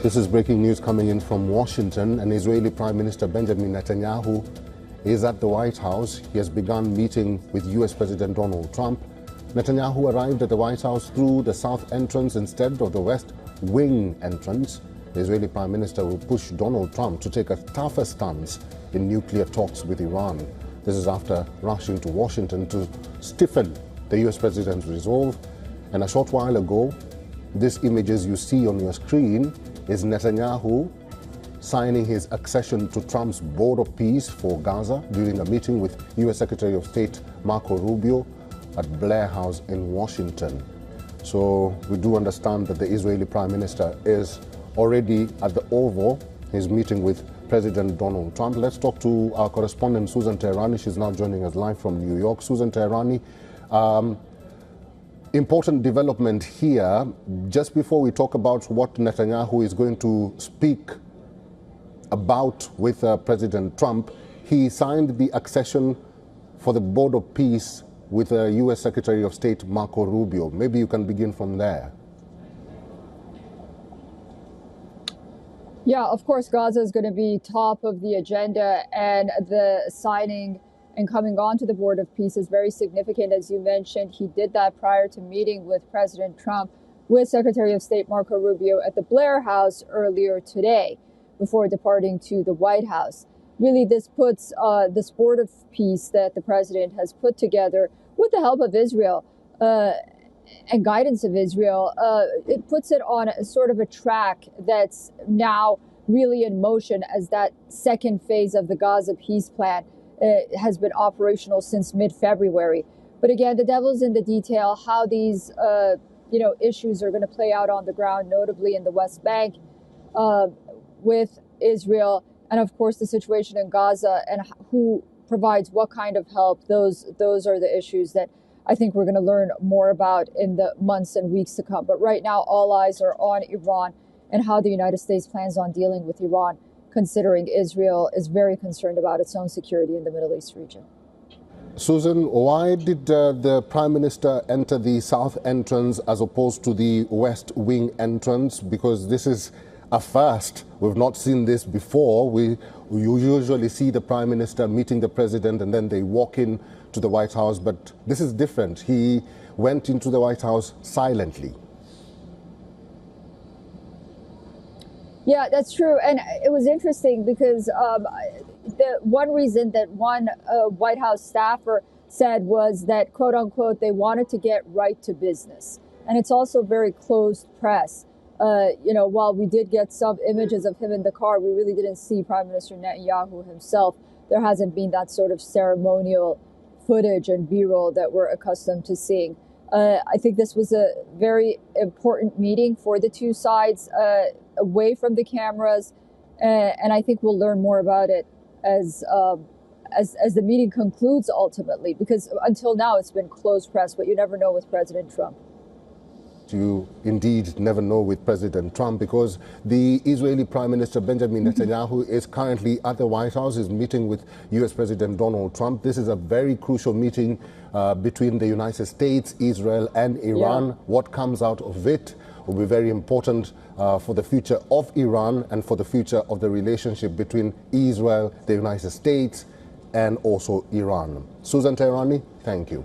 This is breaking news coming in from Washington. And Israeli Prime Minister Benjamin Netanyahu is at the White House. He has begun meeting with U.S. President Donald Trump. Netanyahu arrived at the White House through the south entrance instead of the west wing entrance. The Israeli Prime Minister will push Donald Trump to take a tougher stance in nuclear talks with Iran. This is after rushing to Washington to stiffen the U.S. President's resolve. And a short while ago, these images you see on your screen is Netanyahu signing his accession to Trump's Board of Peace for Gaza during a meeting with U.S. Secretary of State Marco Rubio at Blair House in Washington. So we do understand that the Israeli Prime Minister is already at the Oval. He's meeting with President Donald Trump. Let's talk to our correspondent Susan Teherani. She's now joining us live from New York. Susan Teherani, important development here. Just before we talk about what Netanyahu is going to speak about with President Trump, he signed the accession for the Board of Peace with U.S. Secretary of State Marco Rubio. Maybe you can begin from there. Yeah, of course, Gaza is going to be top of the agenda, and the signing and coming on to the Board of Peace is very significant. As you mentioned, he did that prior to meeting with President Trump with Secretary of State Marco Rubio at the Blair House earlier today before departing to the White House. Really, this puts this Board of Peace that the president has put together with the help of Israel and guidance of Israel, it puts it on a sort of a track that's now really in motion as that second phase of the Gaza peace plan has been operational since mid-February. But again, the devil's in the detail, how these issues are going to play out on the ground, notably in the West Bank with Israel, and of course the situation in Gaza and who provides what kind of help. Those are the issues that I think we're going to learn more about in the months and weeks to come. But right now, all eyes are on Iran and how the United States plans on dealing with Iran, considering Israel is very concerned about its own security in the Middle East region. Susan, why did the Prime Minister enter the south entrance as opposed to the west wing entrance? Because this is a first. We've not seen this before. You usually see the Prime Minister meeting the President and then they walk in to the White House, but this is different. He went into the White House silently. Yeah, that's true. And it was interesting because the one reason that one White House staffer said was that, quote unquote, they wanted to get right to business. And it's also very closed press. While we did get some images of him in the car, we really didn't see Prime Minister Netanyahu himself. There hasn't been that sort of ceremonial footage and B-roll that we're accustomed to seeing. I think this was a very important meeting for the two sides, away from the cameras, and I think we'll learn more about it as the meeting concludes ultimately, because until now it's been closed press, but you never know with President Trump. You indeed never know with President Trump, because the Israeli Prime Minister Benjamin Netanyahu is currently at the White House, is meeting with U.S. President Donald Trump. This is a very crucial meeting between the United States, Israel and Iran. Yeah. What comes out of it will be very important for the future of Iran and for the future of the relationship between Israel, the United States and also Iran. Susan Teherani, thank you.